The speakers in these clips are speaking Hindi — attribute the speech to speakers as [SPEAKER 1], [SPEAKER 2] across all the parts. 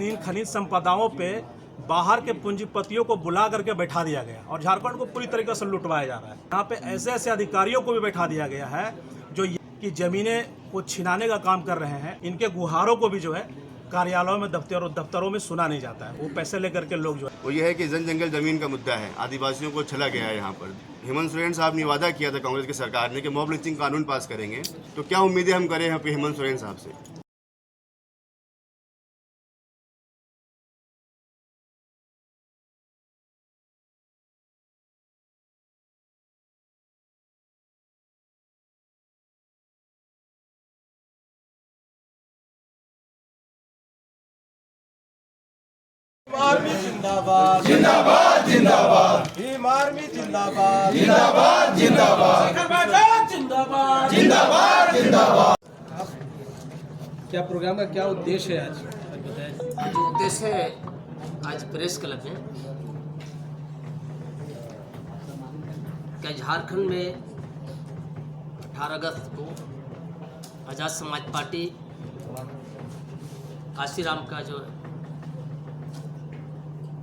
[SPEAKER 1] इन खनिज संपदाओं पे बाहर के पूंजीपतियों को बुला करके बैठा दिया गया और झारखंड को पूरी तरीके से लुटवाया जा रहा है। यहाँ पे ऐसे ऐसे अधिकारियों को भी बैठा दिया गया है जो कि जमीनें को छिनाने का काम कर रहे हैं। इनके गुहारों को भी जो है कार्यालयों में दफ्तरों में सुना नहीं जाता है। वो पैसे लेकर के लोग जो है
[SPEAKER 2] वो ये है कि जन जंगल जमीन का मुद्दा है, आदिवासियों को छला गया है। यहाँ पर हेमंत सोरेन साहब ने वादा किया था कांग्रेस की सरकार ने कि मॉब लिंचिंग कानून पास करेंगे, तो क्या उम्मीदें हम करें यहाँ पे हेमंत सोरेन साहब से?
[SPEAKER 3] आर्मी जिंदाबाद
[SPEAKER 4] जिंदाबाद जिंदाबाद
[SPEAKER 3] भीम आर्मी जिंदाबाद
[SPEAKER 4] जिंदाबाद जिंदाबाद
[SPEAKER 3] जिंदाबाद
[SPEAKER 4] जिंदाबाद जिंदाबाद।
[SPEAKER 3] क्या प्रोग्राम का क्या उद्देश्य है आज?
[SPEAKER 5] जो उद्देश्य है आज प्रेस क्लब में क्या झारखंड में 18 अगस्त को आज़ाद समाज पार्टी काशीराम का जो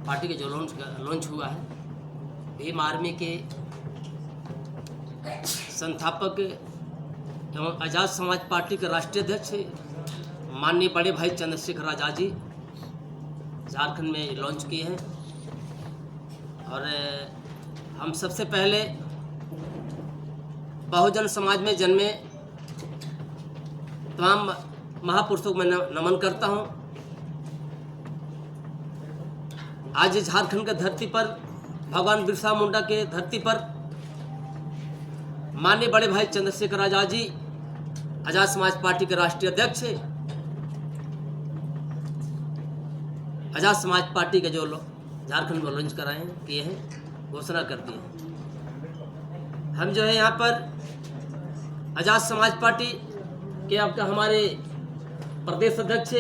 [SPEAKER 5] पार्टी के जो लॉन्च हुआ है, भीम आर्मी के संस्थापक एवं आज़ाद समाज पार्टी के राष्ट्रीय अध्यक्ष माननीय बड़े भाई चंद्रशेखर आज़ाद जी झारखंड में लॉन्च किए हैं। और हम सबसे पहले बहुजन समाज में जन्मे तमाम महापुरुषों को मैं नमन करता हूं। आज झारखंड के धरती पर भगवान बिरसा मुंडा के धरती पर माननीय बड़े भाई चंद्रशेखर आज़ाद जी आज़ाद समाज पार्टी के राष्ट्रीय अध्यक्ष है। आज़ाद समाज पार्टी के जो झारखंड में लॉन्च कराए हैं, किए हैं, घोषणा कर दी है। हम जो है यहाँ पर आज़ाद समाज पार्टी के आपका हमारे प्रदेश अध्यक्ष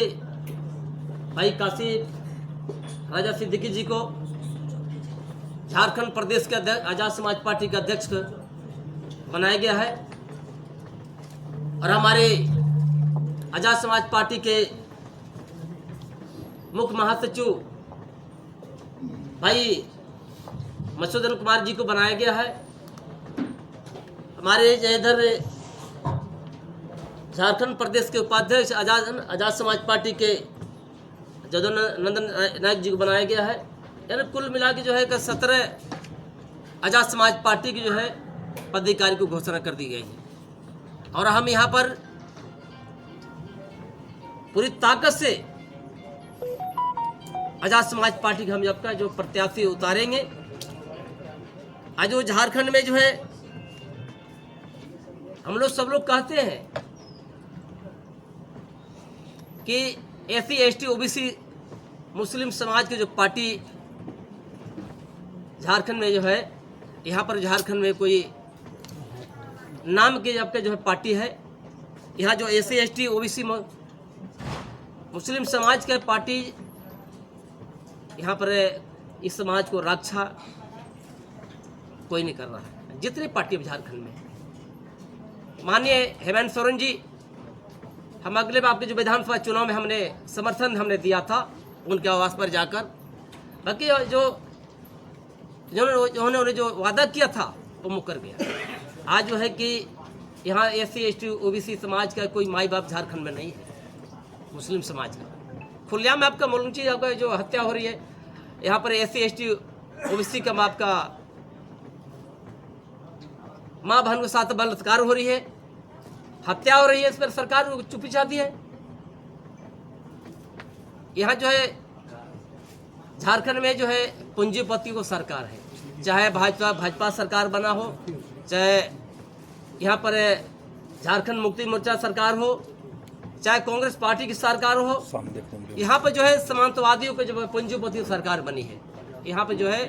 [SPEAKER 5] भाई काशी राजा सिद्दीकी जी को झारखंड प्रदेश के आज़ाद समाज पार्टी के अध्यक्ष बनाया गया है। और हमारे आज़ाद समाज पार्टी के मुख्य महासचिव भाई मसूदन कुमार जी को बनाया गया है। हमारे इधर झारखंड प्रदेश के उपाध्यक्ष आज़ाद समाज पार्टी के जदोनंदन नायक जी को बनाया गया है। यानी कुल मिला के जो है 17 आज़ाद समाज पार्टी की जो है पदाधिकारी को घोषणा कर दी गई है। और हम यहाँ पर पूरी ताकत से आज़ाद समाज पार्टी के हम आपका जो प्रत्याशी उतारेंगे। आज वो झारखंड में जो है हम लोग सब लोग कहते हैं कि SC ST OBC मुस्लिम समाज की जो पार्टी झारखंड में जो है, यहाँ पर झारखंड में कोई नाम के आपका जो है पार्टी है। यहाँ जो SC ST OBC मुस्लिम समाज के पार्टी यहाँ पर इस समाज को रक्षा कोई नहीं कर रहा है। जितनी पार्टी झारखंड में माननीय हेमंत सोरेन जी, हम अगले बार आपके जो विधानसभा चुनाव में हमने समर्थन दिया था उनके आवास पर जाकर। बाकी उन्होंने जो वादा किया था वो मुकर गया। आज जो है कि यहाँ SC ST OBC समाज का कोई माई बाप झारखंड में नहीं है। मुस्लिम समाज का खुलेआम में आपका मुलंची आपका जो हत्या हो रही है, यहाँ पर SC ST OBC का आपका माँ बहन के साथ बलात्कार हो रही है, हत्या हो रही है। इस पर सरकार चुप्पी चाहती है। यहाँ जो है झारखंड में जो है पूंजीपति को सरकार है, चाहे भाजपा सरकार बना हो, चाहे यहाँ पर झारखंड मुक्ति मोर्चा सरकार हो, चाहे कांग्रेस पार्टी की सरकार हो। यहाँ पर जो है समांतवादियों पे जो पूंजीपति सरकार बनी है। यहाँ पे जो है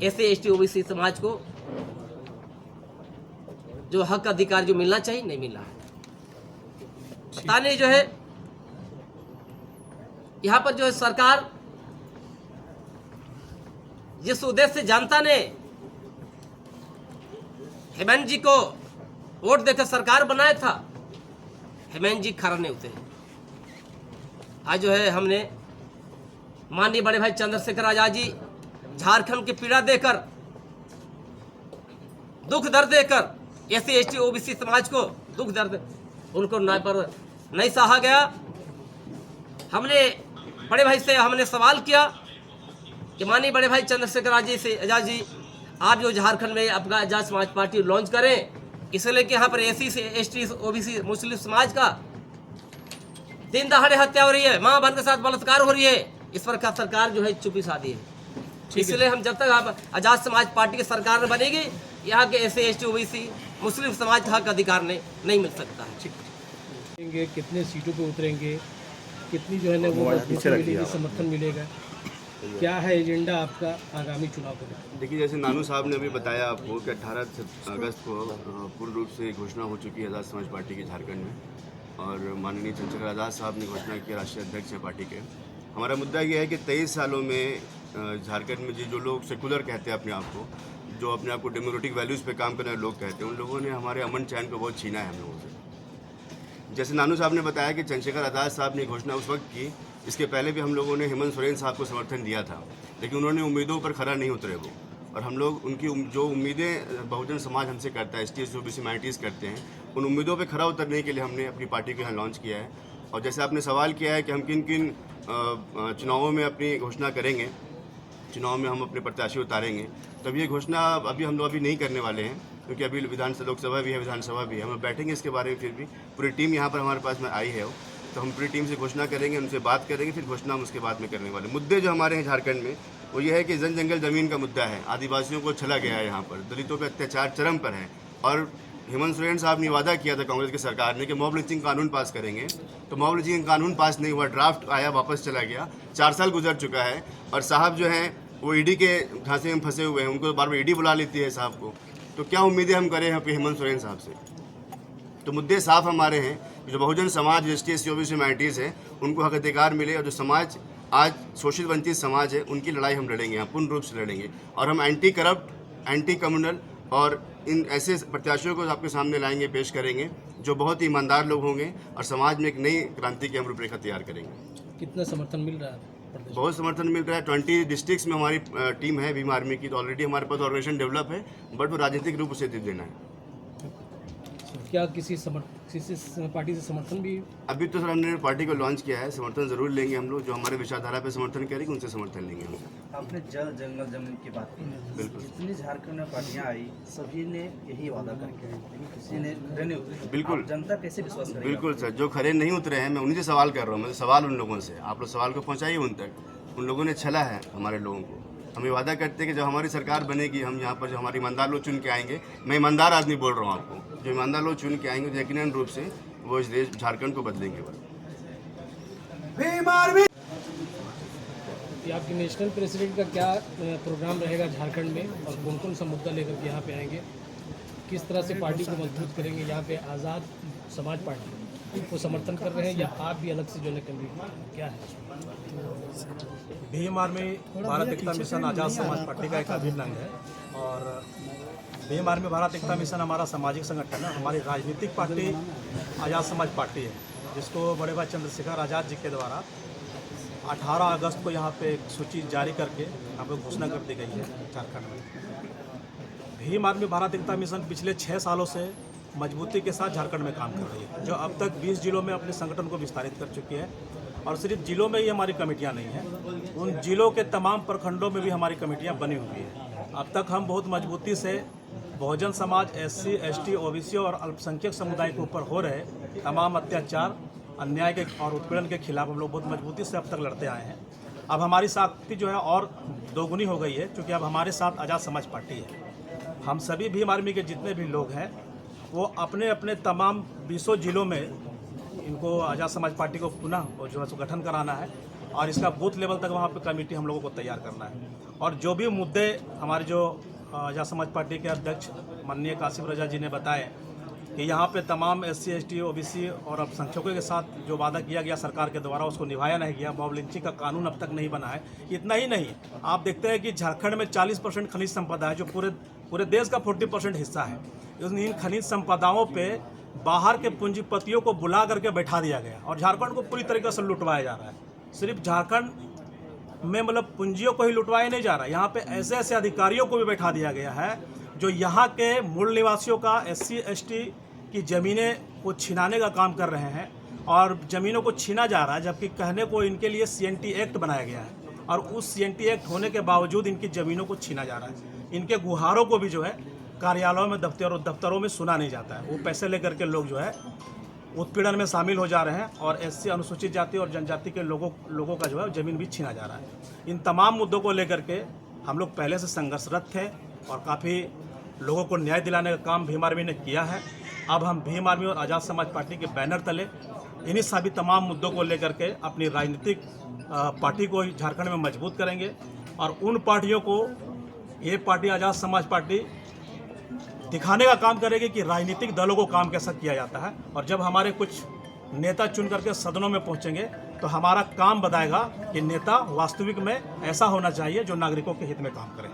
[SPEAKER 5] SC ST OBC समाज को जो हक अधिकार जो मिलना चाहिए नहीं मिला है। पता नहीं जो है यहाँ पर जो है सरकार जिस उद्देश्य से जनता ने हेमंत जी को वोट देकर सरकार बनाया था, हेमंत जी खरा नहीं उतरे। आज जो है हमने माननीय बड़े भाई चंद्रशेखर आजाद जी झारखंड की पीड़ा देकर, दुख दर्द देकर SC ST OBC समाज को दुख दर्द उनको न्याय पर नहीं सहा गया। हमने बड़े भाई से हमने सवाल किया कि माननीय बड़े भाई चंद्रशेखर आजाद जी आप जो झारखंड में अपना आजाद समाज पार्टी लॉन्च करें, इसलिए कि यहाँ पर SC ST OBC मुस्लिम समाज का दिन दहाड़े हत्या हो रही है, माँ बहन के साथ बलात्कार हो रही है, इस पर क्या सरकार जो है चुप्पी साधी है। इसलिए हम जब तक आप आजाद समाज पार्टी की सरकार बनेगी, यहाँ के SC ST OBC मुस्लिम समाज का हक अधिकार नहीं मिल सकता है।
[SPEAKER 3] कितने सीटों पे उतरेंगे, कितनी जो है ना वो मिलेगी, समर्थन मिलेगा, क्या है एजेंडा आपका आगामी चुनाव को?
[SPEAKER 2] देखिए, जैसे नानू साहब ने अभी बताया आपको कि 18 अगस्त को पूर्ण रूप से घोषणा हो चुकी है आज़ाद समाज पार्टी की झारखंड में, और माननीय चंद्रशेखर आजाद साहब ने घोषणा की, राष्ट्रीय अध्यक्ष हैं पार्टी के। हमारा मुद्दा ये है कि 23 सालों में झारखंड में जो लोग सेकुलर कहते हैं अपने आप को, जो अपने आप को डेमोक्रेटिक वैल्यूज़ पे काम करने वाले लोग कहते हैं, उन लोगों ने हमारे अमन चैन को बहुत छीना है हम लोगों से। जैसे नानू साहब ने बताया कि चंद्रशेखर आजाद साहब ने घोषणा उस वक्त की, इसके पहले भी हम लोगों ने हेमंत सोरेन साहब को समर्थन दिया था, लेकिन उन्होंने उम्मीदों पर खरा नहीं उतरे वो, और हम लोग उनकी जो उम्मीदें बहुजन समाज हमसे करता है, ST ST OBC माइनॉरिटीज़ करते हैं, उन उम्मीदों पे खरा उतरने के लिए हमने अपनी पार्टी को यहाँ लॉन्च किया है। और जैसे आपने सवाल किया है कि हम किन किन चुनावों में अपनी घोषणा करेंगे, चुनाव में हम अपने प्रत्याशी उतारेंगे, तब ये घोषणा अभी हम लोग नहीं करने वाले हैं, क्योंकि अभी लोकसभा भी है, विधानसभा भी है। हम बैठेंगे इसके बारे में, फिर भी पूरी टीम यहाँ पर हमारे पास में आई है, तो हम पूरी टीम से घोषणा करेंगे, उनसे बात करेंगे, फिर घोषणा हम उसके बाद में करने वाले। मुद्दे जो हमारे हैं झारखंड में वो ये है कि जंगल ज़मीन का मुद्दा है, आदिवासियों को छला गया है, यहाँ पर दलितों पर अत्याचार चरम पर है। और हेमंत सोरेन साहब ने वादा किया था कांग्रेस की सरकार ने कि मॉब लिंचिंग कानून पास करेंगे, तो मॉब लिंचिंग कानून पास नहीं हुआ, ड्राफ्ट आया वापस चला गया, 4 साल गुजर चुका है, और साहब जो हैं वो ED के झांसे में फंसे हुए हैं, उनको बार बार ED बुला लेती है साहब को। तो क्या उम्मीदें हम करें यहाँ पे हेमंत सोरेन साहब से? तो मुद्दे साफ हमारे हैं, जो Bahujan Samaj, ST ST OBC minorities हैं, उनको हक अधिकार मिले, और जो समाज आज शोषित वंचित समाज है, उनकी लड़ाई हम लड़ेंगे, यहाँ पूर्ण रूप से लड़ेंगे। और हम एंटी करप्ट, एंटी कम्युनल और इन ऐसे प्रत्याशियों को आपके सामने लाएंगे, पेश करेंगे, जो बहुत ही ईमानदार लोग होंगे, और समाज में एक नई क्रांति की हम रूपरेखा तैयार करेंगे।
[SPEAKER 3] कितना समर्थन मिल रहा है?
[SPEAKER 2] बहुत समर्थन मिल रहा है। 20 डिस्ट्रिक्ट्स में हमारी टीम है भीम आर्मी की, तो ऑलरेडी हमारे पास ऑर्गेनाइजेशन डेवलप है, बट वो राजनीतिक रूप से देना है।
[SPEAKER 3] क्या किसी पार्टी से समर्थन भी?
[SPEAKER 2] अभी तो सर हमने पार्टी को लॉन्च किया है, समर्थन जरूर लेंगे हम लोग, जो हमारे विचारधारा पे समर्थन करेंगे उनसे समर्थन लेंगे हम।
[SPEAKER 6] आपने जल जंगल जमीन की बात की,
[SPEAKER 2] बिल्कुल।
[SPEAKER 6] जितनी झारखंड में पार्टियां आई सभी ने यही वादा करके आई, लेकिन किसी ने खड़े नहीं उतरे।
[SPEAKER 2] बिल्कुल।
[SPEAKER 6] आप जनता कैसे विश्वास करेगी?
[SPEAKER 2] बिल्कुल सर, जो खड़े नहीं उतरे हैं, मैं उन्हीं से सवाल कर रहा हूँ, मैं सवाल उन लोगों से, आप लोग सवाल को पहुँचाइए उन तक। उन लोगों ने छला है हमारे लोगों को। हम ये वादा करते हैं कि जब हमारी सरकार बनेगी, हम यहाँ पर जो हमारे ईमानदार लोग चुन के आएंगे, मैं ईमानदार आदमी बोल रहा हूँ आपको, जो ईमानदार लोग चुन के आएंगे, यकीनन रूप से वो इस देश झारखंड को बदलेंगे।
[SPEAKER 3] आपके नेशनल प्रेसिडेंट का क्या प्रोग्राम रहेगा झारखंड में, और कौन कौन सा मुद्दा लेकर के यहाँ पे आएंगे, किस तरह से पार्टी को मजबूत करेंगे? यहाँ पे आज़ाद समाज पार्टी को समर्थन कर रहे हैं, या आप भी अलग से जो है कैंडिडेट क्या है?
[SPEAKER 1] भीम आर्मी भारत एकता मिशन आज़ाद समाज पार्टी का एक अभिन्न अंग है, और भीम आर्मी भारत एकता मिशन हमारा सामाजिक संगठन है। हमारी राजनीतिक पार्टी आज़ाद समाज पार्टी है, जिसको बड़े भाई चंद्रशेखर आज़ाद जी के द्वारा 18 अगस्त को यहाँ पे एक सूची जारी करके यहाँ पे घोषणा कर दी गई है झारखंड में। भीम आर्मी भारत एकता मिशन पिछले 6 सालों से मजबूती के साथ झारखंड में काम कर रही है, जो अब तक 20 जिलों में अपने संगठन को विस्तारित कर चुकी है। और सिर्फ जिलों में ही हमारी कमेटियां नहीं हैं, उन जिलों के तमाम प्रखंडों में भी हमारी कमेटियां बनी हुई हैं। अब तक हम बहुत मजबूती से Bahujan Samaj, SC ST OBC और अल्पसंख्यक समुदाय के ऊपर हो रहे तमाम अत्याचार, अन्याय के और उत्पीड़न के खिलाफ हम लोग बहुत मजबूती से अब तक लड़ते आए हैं। अब हमारी शक्ति जो है और दोगुनी हो गई है, क्योंकि अब हमारे साथ आज़ाद समाज पार्टी है। हम सभी भीम आर्मी के जितने भी लोग हैं, वो अपने अपने तमाम 20 जिलों में इनको आज़ाद समाज पार्टी को पुनः जो है गठन कराना है, और इसका बूथ लेवल तक वहाँ पे कमेटी हम लोगों को तैयार करना है। और जो भी मुद्दे हमारे जो आज़ाद समाज पार्टी के अध्यक्ष माननीय कासिम रजा जी ने बताए कि यहाँ पे तमाम SC ST OBC और अल्पसंख्यकों के साथ जो वादा किया गया सरकार के द्वारा, उसको निभाया नहीं गया। मॉब लिंचिंग का कानून अब तक नहीं बना है। इतना ही नहीं, आप देखते हैं कि झारखंड में 40% खनिज संपदा है, जो पूरे देश का 40% हिस्सा है। इन खनिज संपदाओं पे बाहर के पूंजीपतियों को बुला करके बैठा दिया गया और झारखंड को पूरी तरीके से लुटवाया जा रहा है। सिर्फ झारखंड में मतलब पूंजियों को ही लुटवाया नहीं जा रहा, यहाँ पे ऐसे ऐसे अधिकारियों को भी बैठा दिया गया है जो यहाँ के मूल निवासियों का SC ST की ज़मीनें को छिनाने का काम कर रहे हैं और ज़मीनों को छीना जा रहा है, जबकि कहने को इनके लिए CNT एक्ट बनाया गया है और उस CNT एक्ट होने के बावजूद इनकी ज़मीनों को छीना जा रहा है। इनके गुहारों को भी जो है कार्यालयों में दफ्तरों में सुना नहीं जाता है। वो पैसे लेकर के लोग जो है उत्पीड़न में शामिल हो जा रहे हैं और SC अनुसूचित जाति और जनजाति के लोगों का जो है ज़मीन भी छीना जा रहा है। इन तमाम मुद्दों को लेकर के हम लोग पहले से संघर्षरत थे और काफ़ी लोगों को न्याय दिलाने का काम भीम आर्मी ने किया है। अब हम भीम आर्मी और आज़ाद समाज पार्टी के बैनर तले इन्हीं सभी तमाम मुद्दों को लेकर के अपनी राजनीतिक पार्टी को झारखंड में मजबूत करेंगे और उन पार्टियों को ये पार्टी आज़ाद समाज पार्टी दिखाने का काम करेगी कि राजनीतिक दलों को काम कैसा किया जाता है। और जब हमारे कुछ नेता चुन करके सदनों में पहुंचेंगे तो हमारा काम बताएगा कि नेता वास्तविक में ऐसा होना चाहिए जो नागरिकों के हित में काम करे।